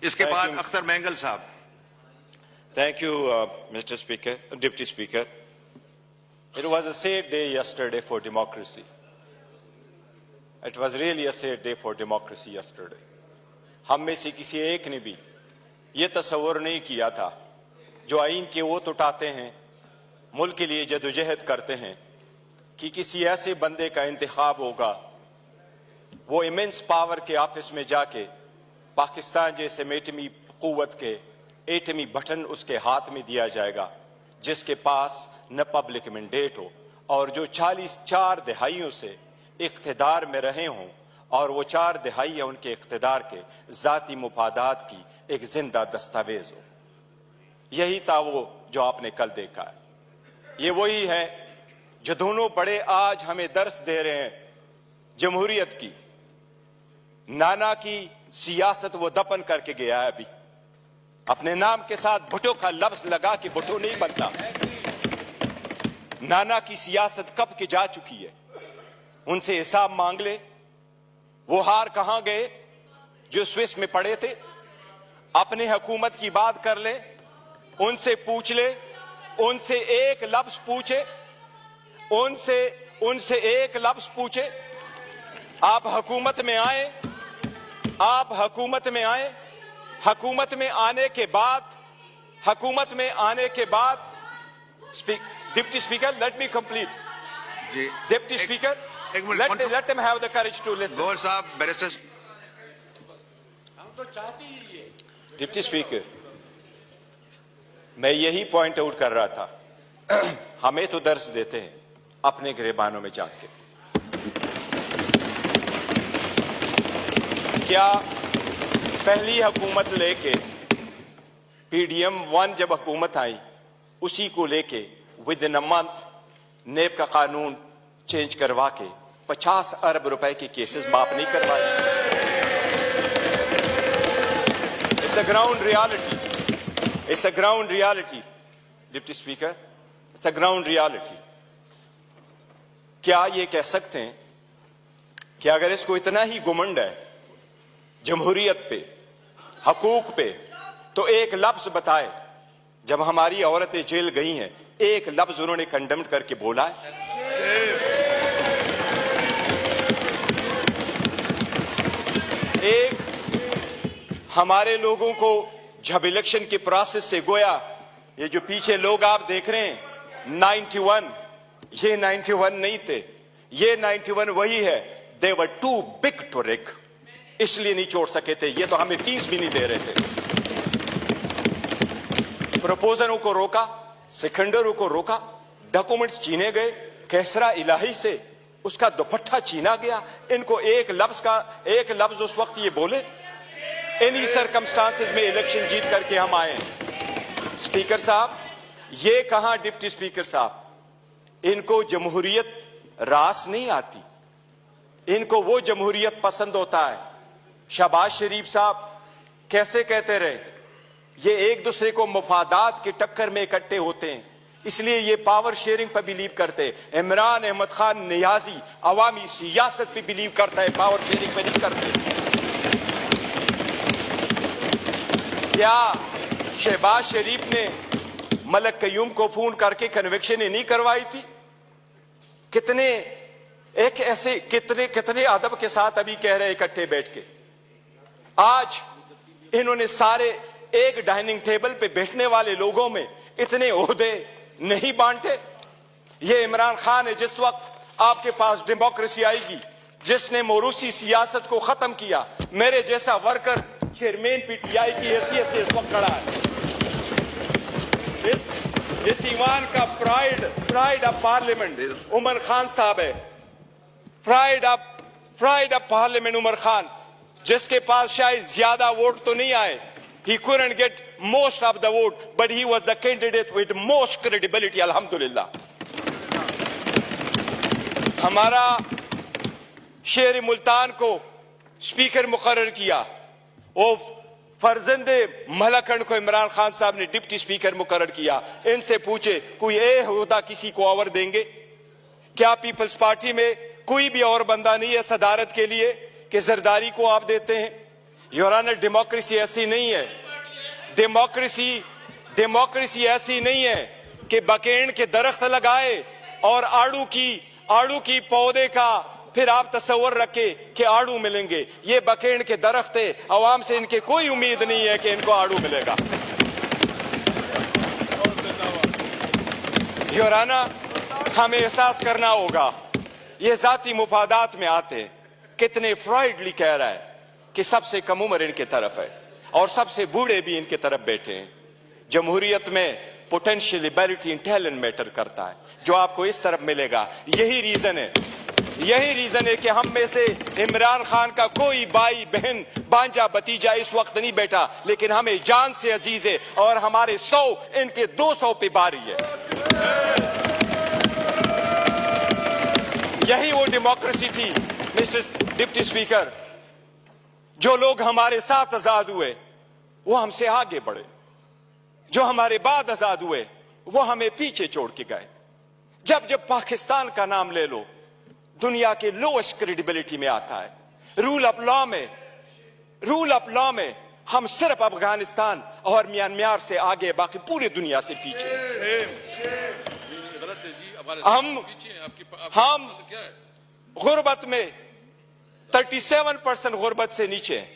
इसके बाद अख्तर मैंगल साहब। Thank you, Mr. Speaker, Deputy Speaker. It was a sad day yesterday for democracy. It was really a sad day for democracy yesterday. हम में से किसी एक ने भी ये तस्वुर नहीं किया था, जो आईन के वो उठाते हैं, मुल्क के लिए जदोजहद करते हैं, कि किसी ऐसे बंदे का इंतखाब होगा, वो इमेंस पावर के ऑफिस में जाके पाकिस्तान जैसे एटमी कुव्वत के एटमी बटन उसके हाथ में दिया जाएगा, जिसके पास न पब्लिक मैंडेट हो और जो 4 दहाइयों से इख्तिदार में रहे हों और वो 4 दहाइयां उनके इख्तिदार के जाती मुफादात की एक जिंदा दस्तावेज हो। यही था वो जो आपने कल देखा है। ये वही है जो दोनों बड़े आज हमें दर्स दे रहे हैं जमहूरियत की। नाना की सियासत वो दफन करके गया है, अभी अपने नाम के साथ भुट्टो का लफ्ज लगा कि भुट्टो नहीं बनता। नाना की सियासत कब की जा चुकी है, उनसे हिसाब मांग ले। वो हार कहां गए जो स्विस में पड़े थे? अपने हुकूमत की बात कर ले, उनसे पूछ ले, उनसे एक लफ्ज पूछे, उनसे एक लफ्ज पूछे। आप हुकूमत में आए, आप हुकूमत में आए, हुकूमत में आने के बाद deputy speaker, let me complete जी। Deputy speaker, let them have the courage to listen. Gaur साहब, बैरिस्टर। हम तो चाहते ही ये। डिप्टी स्पीकर, मैं यही पॉइंट आउट कर रहा था। हमें तो दर्स देते हैं अपने गिरबानों में जाके। क्या पहली हुकूमत लेके PDM 1 जब हुकूमत आई, उसी को लेके विद इन अ मंथ नेब का कानून चेंज करवा के 50 अरब रुपए के केसेस माफ नहीं करवाए? It's a ground reality, it's a ground reality deputy speaker, it's a ground reality. क्या ये कह सकते हैं कि अगर इसको इतना ही घुमंड है जमहूरियत पे, हकूक पे, तो एक लफ्ज बताए जब हमारी औरतें जेल गई हैं, एक लफ्ज उन्होंने कंडेम्ड करके बोला है? एक हमारे लोगों को जब इलेक्शन के प्रोसेस से गोया, ये जो पीछे लोग आप देख रहे हैं 91, ये 91 नहीं थे, ये 91 वही है। दे वर टू बिग टू रिग, इसलिए नहीं छोड़ सके थे। ये तो हमें 30 भी नहीं दे रहे थे। प्रपोजलों को रोका, सिकंदरों को रोका, डॉक्यूमेंट्स छीने गए, कैसरा इलाही से उसका दुपट्टा छीना गया। इनको एक लफ्ज उस वक्त ये बोले, इन्हीं सर्कमस्टांसेस में इलेक्शन जीत करके हम आए हैं। स्पीकर साहब, ये कहां डिप्टी स्पीकर साहब, इनको जमहूरियत रास नहीं आती, इनको वो जमहूरियत पसंद होता है। शहबाज शरीफ साहब कैसे कहते रहे, ये एक दूसरे को मुफादात के टक्कर में इकट्ठे होते हैं, इसलिए ये पावर शेयरिंग पर बिलीव करते हैं। इमरान अहमद खान नियाजी अवामी सियासत पे बिलीव करता है, पावर शेयरिंग पे नहीं करते। क्या शहबाज शरीफ ने मलक कयूम को फोन करके कन्विक्शन नहीं करवाई थी? कितने अदब के साथ अभी कह रहे इकट्ठे बैठ के। आज इन्होंने सारे एक डाइनिंग टेबल पे बैठने वाले लोगों में इतने ओहदे नहीं बांटे। ये इमरान खान है, जिस वक्त आपके पास डेमोक्रेसी आएगी, जिसने मोरूसी सियासत को खत्म किया, मेरे जैसा वर्कर चेयरमैन PTI की हैसियत से इस वक्त खड़ा है। इस ईमान का pride of parliament Umar Khan साहब है। Pride of parliament Umar Khan, जिसके पास शायद ज्यादा वोट तो नहीं आए, he couldn't get most of the vote, but he was the candidate with most credibility, alhamdulillah। हमारा शेर मुल्तान को स्पीकर मुकर्रर किया, वो फर्जंदे मलकन को इमरान खान साहब ने डिप्टी स्पीकर मुकर्रर किया। इनसे पूछे कोई ओहदा किसी को और देंगे क्या? पीपल्स पार्टी में कोई भी और बंदा नहीं है सदारत के लिए कि जरदारी को आप देते हैं? योर ऑनर, डेमोक्रेसी ऐसी नहीं है, डेमोक्रेसी ऐसी नहीं है कि बकेन के दरख्त लगाए और आड़ू की पौधे का फिर आप तस्वर रखे कि आड़ू मिलेंगे। ये बकेन के दरख्त है, अवाम से इनके कोई उम्मीद नहीं है कि इनको आड़ू मिलेगा। योर ऑनर, हमें एहसास करना होगा, ये जाती मुफादात में आते हैं। कितने फ्रॉइडली कह रहा है कि सबसे कम उम्र इनके तरफ है और सबसे बूढ़े भी इनके तरफ बैठे हैं। जमहूरियत में potential ability and talent matter करता है, जो आपको इस तरफ मिलेगा। यही रीजन है कि हम में से इमरान खान का कोई भाई बहन बांजा भतीजा इस वक्त नहीं बैठा, लेकिन हमें जान से अजीज है और हमारे 100 इनके 200 पे बारी है। यही वो डेमोक्रेसी थी मिस्टर डिप्टी स्पीकर। जो लोग हमारे साथ आजाद हुए वो हमसे आगे बढ़े, जो हमारे बाद आजाद हुए वो हमें पीछे छोड़ के गए। जब पाकिस्तान का नाम ले लो, दुनिया के लोएस्ट क्रेडिबिलिटी में आता है। रूल ऑफ लॉ में हम सिर्फ अफगानिस्तान और म्यांमार से आगे, बाकी पूरी दुनिया से पीछे। हम गुर्बत में 37% गुर्बत से नीचे,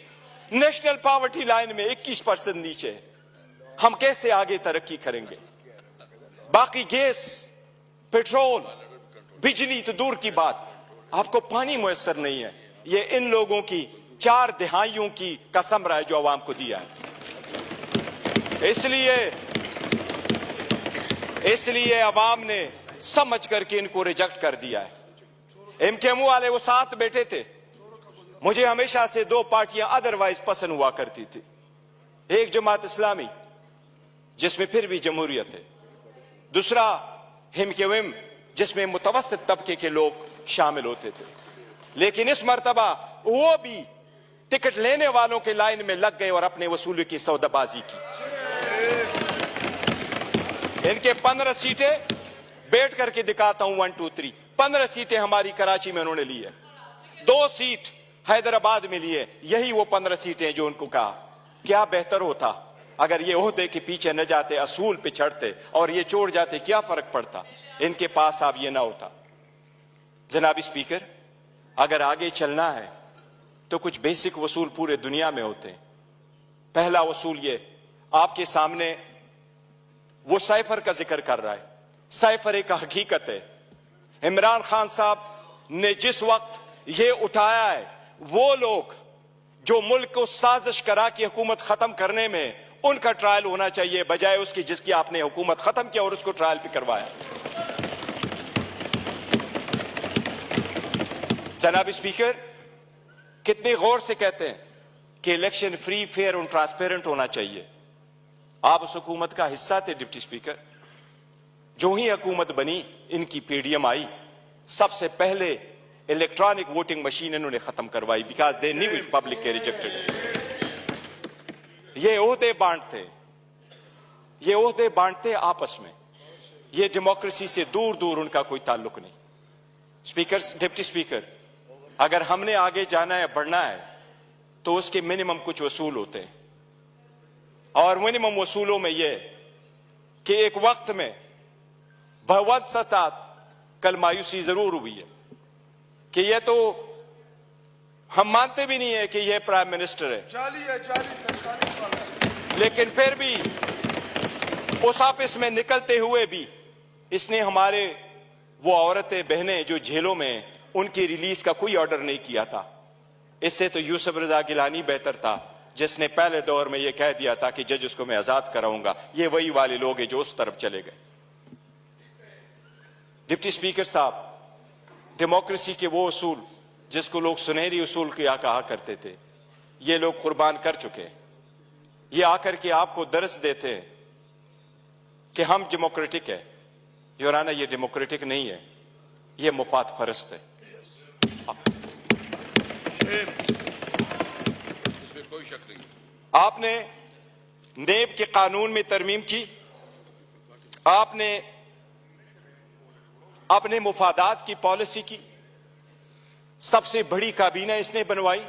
नेशनल पॉवर्टी लाइन में 21% नीचे। हम कैसे आगे तरक्की करेंगे? बाकी गैस, पेट्रोल, बिजली तो दूर की बात, आपको पानी मुयस्सर नहीं है। ये इन लोगों की 4 दहाइयों की कसम रहा है जो अवाम को दिया है। इसलिए अवाम ने समझ करके इनको रिजेक्ट कर दिया है। एमकेएमयू वाले वो साथ बैठे थे। मुझे हमेशा से 2 पार्टियां अदरवाइज पसंद हुआ करती थी। एक जमात इस्लामी जिसमें फिर भी जमहूरियत है, दूसरा एमकेएम जिसमें मुतवस्सित तबके के लोग शामिल होते थे। लेकिन इस मर्तबा वो भी टिकट लेने वालों के लाइन में लग गए और अपने वसूली की सौदाबाजी की। इनके 15 सीटें बैठ करके दिखाता हूं, 1 2 3 15 सीटें हमारी कराची में उन्होंने ली है, 2 सीट हैदराबाद में लिए। यही वो 15 सीटें जो उनको कहा क्या बेहतर होता अगर ये ओहदे के पीछे न जाते, असूल पे चढ़ते और ये छोड़ जाते, क्या फर्क पड़ता? इनके पास अब ये ना होता। जनाब स्पीकर, अगर आगे चलना है तो कुछ बेसिक वसूल पूरे दुनिया में होते हैं। पहला वसूल ये, आपके सामने वो साइफर का जिक्र कर रहा है। साइफर एक हकीकत है। इमरान खान साहब ने जिस वक्त ये उठाया है, वो लोग जो मुल्क को साजिश करा कि हुकूमत खत्म करने में, उनका ट्रायल होना चाहिए बजाय उसकी जिसकी आपने हुकूमत खत्म किया और उसको ट्रायल भी करवाया। जनाब स्पीकर, कितने गौर से कहते हैं कि इलेक्शन फ्री, फेयर और ट्रांसपेरेंट होना चाहिए। आप उस हुकूमत का हिस्सा थे डिप्टी स्पीकर। जो ही हुकूमत बनी, इनकी पीडीएम आई, सबसे पहले इलेक्ट्रॉनिक वोटिंग मशीन इन्होंने खत्म करवाई, because they knew it public के रिजेक्टेड। ये ओहदे बांटते आपस में। ये डेमोक्रेसी से दूर दूर उनका कोई ताल्लुक नहीं। स्पीकर, डिप्टी स्पीकर, अगर हमने आगे जाना है, बढ़ना है, तो उसके मिनिमम कुछ वसूल होते हैं। और मिनिमम वसूलों में यह कि एक वक्त में बहुत सता कल मायूसी जरूर हुई है कि यह तो हम मानते भी नहीं है कि यह प्राइम मिनिस्टर है, लेकिन फिर भी उस ऑफिस में निकलते हुए भी इसने हमारे वो औरतें बहनें जो जेलों में, उनकी रिलीज का कोई ऑर्डर नहीं किया था। इससे तो यूसुफ रजा गिलानी बेहतर था, जिसने पहले दौर में यह कह दिया था कि जज उसको मैं आजाद कराऊंगा। ये वही वाले लोग हैं जो उस तरफ चले गए। डिप्टी स्पीकर साहब, डेमोक्रेसी के वो उसूल जिसको लोग सुनहरी उसूल क्या कहा करते थे, ये लोग कुर्बान कर चुके हैं। ये आकर के आपको दर्स देते हैं कि हम डेमोक्रेटिक है। योर ऑनर, ये डेमोक्रेटिक नहीं है, ये मुफाद परस्त है। इसमें कोई शक नहीं। आपने नेब के कानून में तरमीम की, आपने अपने मुफादात की पॉलिसी की, सबसे बड़ी काबीना इसने बनवाई।